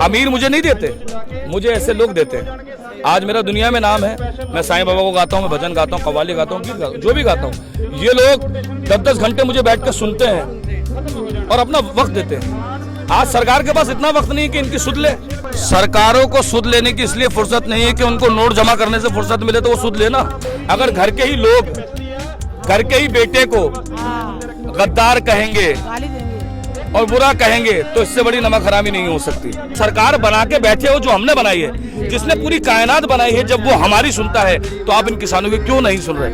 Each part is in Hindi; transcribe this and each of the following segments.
अमीर मुझे नहीं देते, मुझे ऐसे लोग देते हैं। आज मेरा दुनिया में नाम है, मैं साईं बाबा को गाता हूँ, मैं भजन गाता हूँ, कव्वाली गाता हूँ, गीत गाता हूँ, जो भी गाता हूँ। ये लोग 10-10 घंटे मुझे बैठ कर सुनते हैं और अपना वक्त देते हैं। आज सरकार के पास इतना वक्त नहीं है कि इनकी सुध ले। सरकारों को सुध लेने की इसलिए फुर्सत नहीं है कि उनको नोट जमा करने से फुर्सत मिले तो वो सुध लेना। अगर घर के ही लोग घर के ही बेटे को गद्दार कहेंगे और बुरा कहेंगे तो इससे बड़ी नमक हरामी नहीं हो सकती। सरकार बना के बैठे हो जो हमने बनाई है, जिसने पूरी कायनात बनाई है, जब वो हमारी सुनता है तो आप इन किसानों की क्यों नहीं सुन रहे?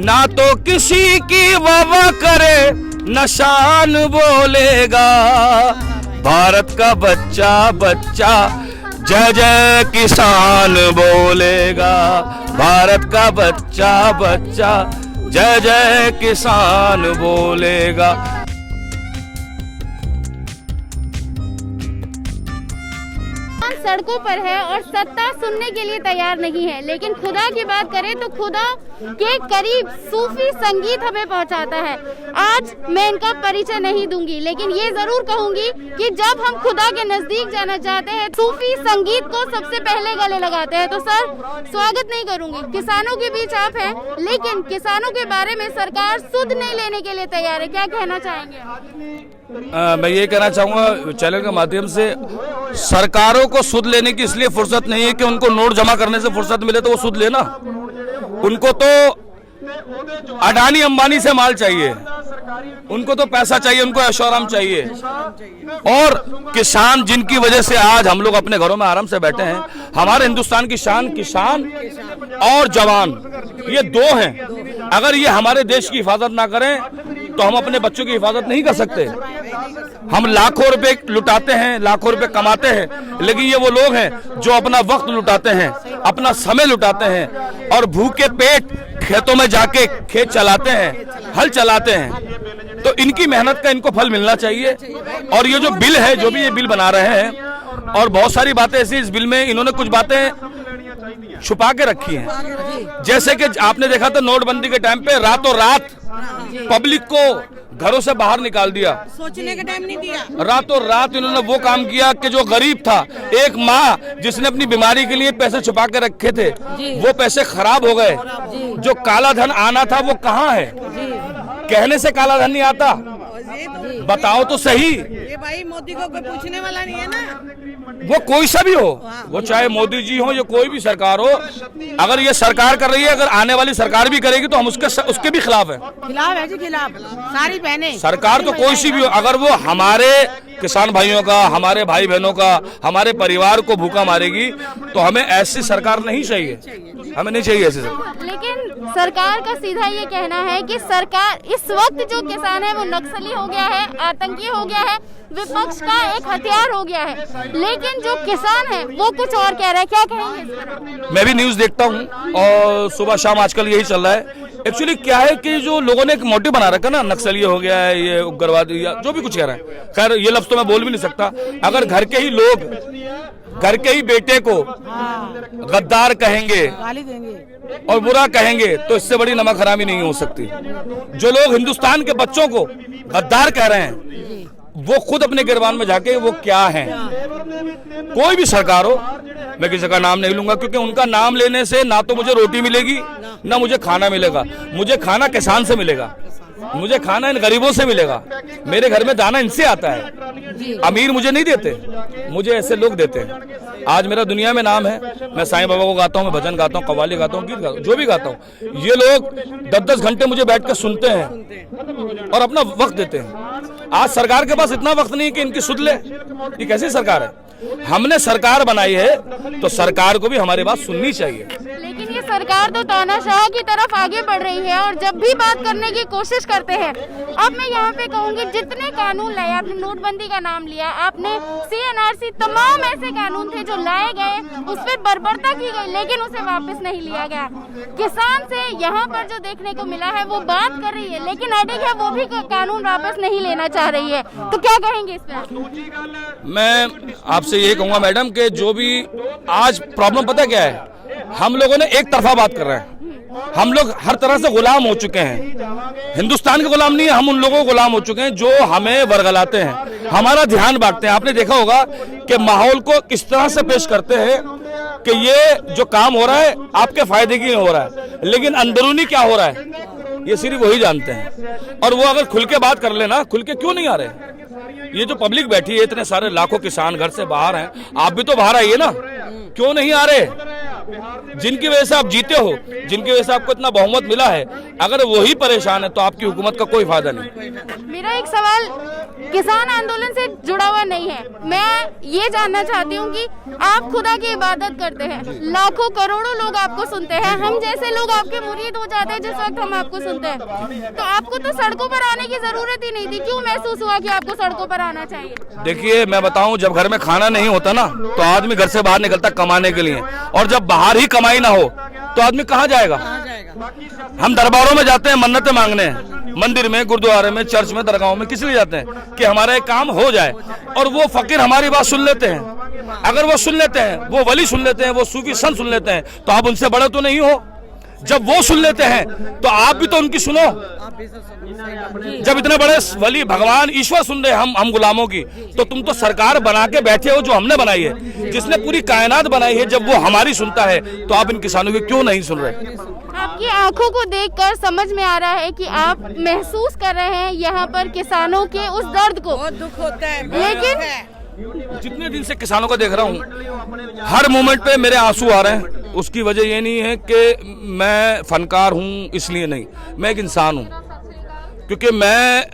ना तो किसी की वाह करे न शान बोलेगा, भारत का बच्चा बच्चा जय जय किसान बोलेगा, भारत का बच्चा बच्चा जय जय किसान बोलेगा। सड़कों पर है और सत्ता सुनने के लिए तैयार नहीं है, लेकिन खुदा की बात करें तो खुदा के करीब सूफी संगीत हमें पहुंचाता है। आज मैं इनका परिचय नहीं दूंगी, लेकिन ये जरूर कहूंगी कि जब हम खुदा के नजदीक जाना चाहते हैं, सूफी संगीत को सबसे पहले गले लगाते हैं। तो सर, स्वागत नहीं करूंगी, किसानों के बीच आप हैं, लेकिन किसानों के बारे में सरकार सुध नहीं लेने के लिए तैयार है, क्या कहना चाहेंगे? मैं ये कहना चाहूँगा चैनल के माध्यम से, सरकारों को सुध लेने की इसलिए फुर्सत नहीं है कि उनको नोट जमा करने से फुर्सत मिले तो वो सुध लेना। उनको तो अडानी अंबानी से माल चाहिए, उनको तो पैसा चाहिए, उनको ऐशोआराम चाहिए। और किसान जिनकी वजह से आज हम लोग अपने घरों में आराम से बैठे हैं, हमारे हिंदुस्तान की शान किसान और जवान, ये दो हैं। अगर ये हमारे देश की हिफाजत ना करें तो हम अपने बच्चों की हिफाजत नहीं कर सकते। हम लाखों रुपए लुटाते हैं, लाखों रुपए कमाते हैं, लेकिन ये वो लोग हैं जो अपना वक्त लुटाते हैं, अपना समय लुटाते हैं और भूखे पेट खेतों में जाके खेत चलाते हैं, हल चलाते हैं। तो इनकी मेहनत का इनको फल मिलना चाहिए। और ये जो बिल है, जो भी ये बिल बना रहे हैं, और बहुत सारी बातें ऐसी इस बिल में इन्होंने कुछ बातें छुपा के रखी हैं। जैसे कि आपने देखा था नोटबंदी के टाइम पे रातों रात पब्लिक को घरों से बाहर निकाल दिया, सोचने का टाइम नहीं दिया। रातों रात इन्होंने वो काम किया कि जो गरीब था, एक माँ जिसने अपनी बीमारी के लिए पैसे छुपा के रखे थे, वो पैसे खराब हो गए। जो काला धन आना था वो कहाँ है? कहने से काला धन नहीं आता, बताओ तो सही। ये भाई मोदी को कोई पूछने वाला नहीं है ना, वो कोई सा भी हो, वो चाहे मोदी जी हो या कोई भी सरकार हो, अगर ये सरकार कर रही है, अगर आने वाली सरकार भी करेगी तो हम उसके भी खिलाफ है। खिलाफ है जी, खिलाफ सारी बहनें। सरकार तो कोई सी भी हो, अगर वो हमारे किसान भाइयों का, हमारे भाई बहनों का, हमारे परिवार को भूखा मारेगी तो हमें ऐसी सरकार नहीं चाहिए, हमें नहीं चाहिए ऐसी सरकार। लेकिन सरकार का सीधा ये कहना है कि सरकार इस वक्त जो किसान है वो नक्सली हो गया है, आतंकी हो गया है, विपक्ष का एक हथियार हो गया है, लेकिन जो किसान है वो कुछ और कह रहा है, क्या कहेंगे इस पर? मैं भी न्यूज देखता हूँ और सुबह शाम आजकल यही चल रहा है। एक्चुअली क्या है कि जो लोगों ने एक मोटिव बना रखा ना, नक्सली हो गया है, ये उग्रवादी या जो भी कुछ कह रहे हैं, खैर ये लफ्ज तो मैं बोल भी नहीं सकता। अगर घर के ही लोग घर के ही बेटे को गद्दार कहेंगे और बुरा कहेंगे तो इससे बड़ी नमक हरामी नहीं हो सकती। जो लोग हिंदुस्तान के बच्चों को गद्दार कह रहे हैं, वो खुद अपने गिरबान में जाके वो क्या हैं। कोई भी सरकार हो, मैं किसी का नाम नहीं लूंगा, क्योंकि उनका नाम लेने से ना तो मुझे रोटी मिलेगी ना मुझे खाना मिलेगा। मुझे खाना किसान से मिलेगा, मुझे खाना इन गरीबों से मिलेगा, मेरे घर में दाना इनसे आता है। अमीर मुझे नहीं देते, मुझे ऐसे लोग देते हैं। आज मेरा दुनिया में नाम है, मैं साईं बाबा को गाता हूँ, मैं भजन गाता हूँ, कव्वाली गाता हूँ, गीत गाता हूँ, जो भी गाता हूँ। ये लोग 10-10 घंटे मुझे बैठ कर सुनते हैं और अपना वक्त देते हैं। आज सरकार के पास इतना वक्त नहीं कि इनकी सुध ले। ये कैसी सरकार है? हमने सरकार बनाई है तो सरकार को भी हमारी बात सुननी चाहिए। लेकिन ये सरकार तो तानाशाह की तरफ आगे बढ़ रही है और जब भी बात करने की कोशिश करते हैं, अब मैं यहाँ पे कहूँगी जितने कानून लाए, आपने नोटबंदी का नाम लिया, आपने CNRC, तमाम ऐसे कानून थे जो लाए गए, उस पर बर्बरता की गई, लेकिन उसे वापस नहीं लिया गया। किसान से यहाँ पर जो देखने को मिला है वो बात कर रही है, लेकिन अडिग है वो भी कानून वापस नहीं लेना चाह रही है। तो क्या कहेंगे इस पर? मैं आपसे ये कहूंगा मैडम कि जो भी आज प्रॉब्लम पता क्या है, हम लोगों ने एक तरफा बात कर रहे हैं। हम लोग हर तरह से गुलाम हो चुके हैं। हिंदुस्तान के गुलाम नहीं है, हम उन लोगों को गुलाम हो चुके हैं जो हमें वर्गलाते हैं, हमारा ध्यान बांटते हैं। आपने देखा होगा कि माहौल को किस तरह से पेश करते हैं कि ये जो काम हो रहा है आपके फायदे के लिए हो रहा है, लेकिन अंदरूनी क्या हो रहा है ये सिर्फ वही जानते हैं। और वो अगर खुल के बात कर लेना, खुल के क्यों नहीं आ रहे? ये जो पब्लिक बैठी है, इतने सारे लाखों किसान घर से बाहर हैं, आप भी तो बाहर आइए ना, क्यों नहीं आ रहे? जिनकी वजह से आप जीते हो, जिनकी वजह से आपको इतना बहुमत मिला है, अगर वही परेशान है तो आपकी हुकूमत का कोई फायदा नहीं। मेरा एक सवाल किसान आंदोलन से जुड़ा हुआ नहीं है। मैं ये जानना चाहती हूँ कि आप खुदा की इबादत करते हैं, लाखों करोड़ों लोग आपको सुनते हैं, हम जैसे लोग आपके मुरीद हो जाते हैं जिस वक्त हम आपको सुनते हैं, तो आपको तो सड़कों पर आने की जरूरत ही नहीं थी। क्यों महसूस हुआ कि आपको सड़कों पर आना चाहिए? देखिए, मैं बताऊं, जब घर में खाना नहीं होता ना तो आदमी घर से बाहर निकलता कमाने के लिए, और जब बाहर ही कमाई ना हो तो आदमी कहाँ जाएगा? हम दरबारों में जाते हैं मन्नतें मांगने, मंदिर में, गुरुद्वारे में, चर्च में, दरगाहों में, किस लिए जाते हैं? कि हमारा एक काम हो जाए। और वो फकीर हमारी बात सुन लेते हैं। अगर वो सुन लेते हैं, वो वली सुन लेते हैं, वो सूफी संत सुन लेते हैं, तो आप उनसे बड़े तो नहीं हो। जब वो सुन लेते हैं तो आप भी तो उनकी सुनो। जब इतने बड़े वली, भगवान, ईश्वर सुन रहे हम गुलामों की, तो तुम तो सरकार बना के बैठे हो जो हमने बनाई है, जिसने पूरी कायनात बनाई है। जब वो हमारी सुनता है तो आप इन किसानों की क्यों नहीं सुन रहे? आपकी आंखों को देखकर समझ में आ रहा है कि आप महसूस कर रहे हैं यहाँ पर किसानों के उस दर्द को। बहुत दुख होता है, लेकिन जितने दिन से किसानों को देख रहा हूँ, हर मोमेंट पे मेरे आंसू आ रहे हैं। उसकी वजह ये नहीं है कि मैं फनकार हूँ, इसलिए नहीं, मैं एक इंसान हूँ। क्योंकि मैं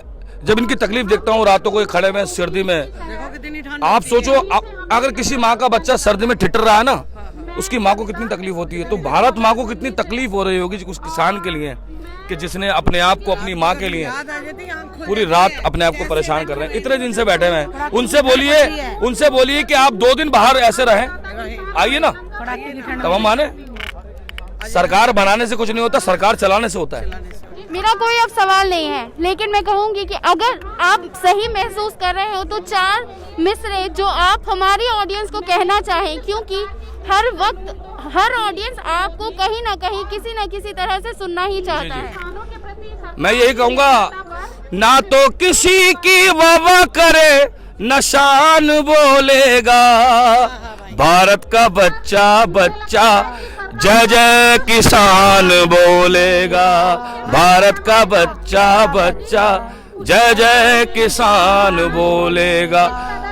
जब इनकी तकलीफ देखता हूँ, रातों को खड़े में सर्दी में, आप सोचो, अगर किसी माँ का बच्चा सर्दी में ठिठर रहा है ना, उसकी माँ को कितनी तकलीफ होती है। तो भारत माँ को कितनी तकलीफ हो रही होगी उस किसान के लिए, कि जिसने अपने आप को, अपनी माँ के लिए पूरी रात अपने आप को परेशान कर रहे हैं। इतने दिन से बैठे हुए हैं, उनसे बोलिए कि आप 2 दिन बाहर ऐसे रहें, आइए ना, तब हम माने। सरकार बनाने से कुछ नहीं होता, सरकार चलाने से होता है। मेरा कोई अब सवाल नहीं है, लेकिन मैं कहूंगी कि अगर आप सही महसूस कर रहे हो तो 4 मिसरे जो आप हमारी ऑडियंस को कहना चाहें, क्योंकि हर वक्त हर ऑडियंस आपको कहीं ना कहीं किसी न किसी तरह से सुनना ही चाहता है। मैं यही कहूँगा, ना तो किसी की वाह करे, न शान बोलेगा, भारत का बच्चा बच्चा जय जय किसान बोलेगा, भारत का बच्चा बच्चा जय जय किसान बोलेगा।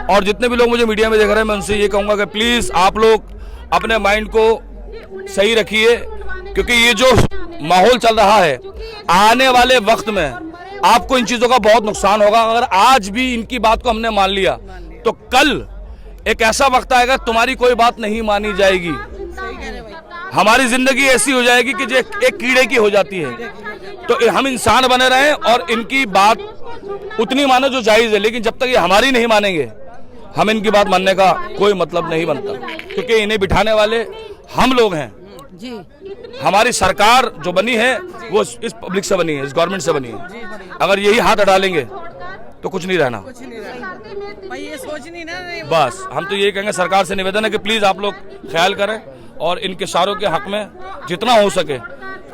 और जितने भी लोग मुझे मीडिया में देख रहे हैं, मैं उनसे ये कहूँगा कि प्लीज़ आप लोग अपने माइंड को सही रखिए, क्योंकि ये जो माहौल चल रहा है, आने वाले वक्त में आपको इन चीज़ों का बहुत नुकसान होगा। अगर आज भी इनकी बात को हमने मान लिया तो कल एक ऐसा वक्त आएगा तुम्हारी कोई बात नहीं मानी जाएगी। हमारी जिंदगी ऐसी हो जाएगी कि जो एक कीड़े की हो जाती है। तो हम इंसान बने रहें और इनकी बात उतनी माने जो जायज़ है, लेकिन जब तक ये हमारी नहीं मानेंगे, हम इनकी बात मानने का कोई मतलब नहीं बनता, क्योंकि इन्हें बिठाने वाले हम लोग हैं जी। हमारी सरकार जो बनी है वो इस पब्लिक से बनी है, इस गवर्नमेंट से बनी है। अगर यही हाथ हटा लेंगे तो कुछ नहीं रहना। ये सोचनी ना, बस हम तो ये कहेंगे, सरकार से निवेदन है कि प्लीज आप लोग ख्याल करें और इन किसानों के हक में जितना हो सके।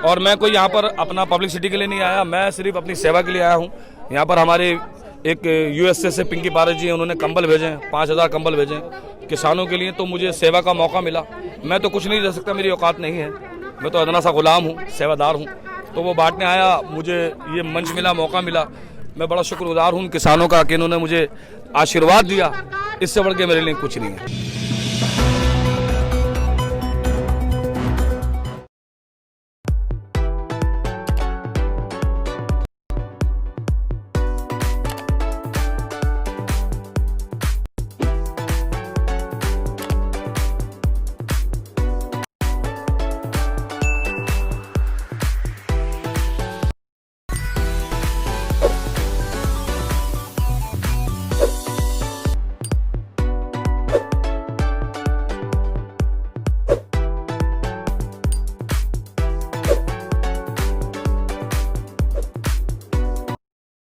और मैं कोई यहाँ पर अपना पब्लिसिटी के लिए नहीं आया, मैं सिर्फ अपनी सेवा के लिए आया हूँ। यहाँ पर हमारे एक यूएसए से पिंकी पारस जी, उन्होंने कंबल भेजे, 5000 कंबल भेजे किसानों के लिए। तो मुझे सेवा का मौका मिला। मैं तो कुछ नहीं दे सकता, मेरी औकात नहीं है, मैं तो अदना सा गुलाम हूँ, सेवादार हूँ। तो वो बांटने आया, मुझे ये मंच मिला, मौका मिला। मैं बड़ा शुक्रगुजार हूँ किसानों का कि इन्होंने मुझे आशीर्वाद दिया। इससे बढ़ के मेरे लिए कुछ नहीं है।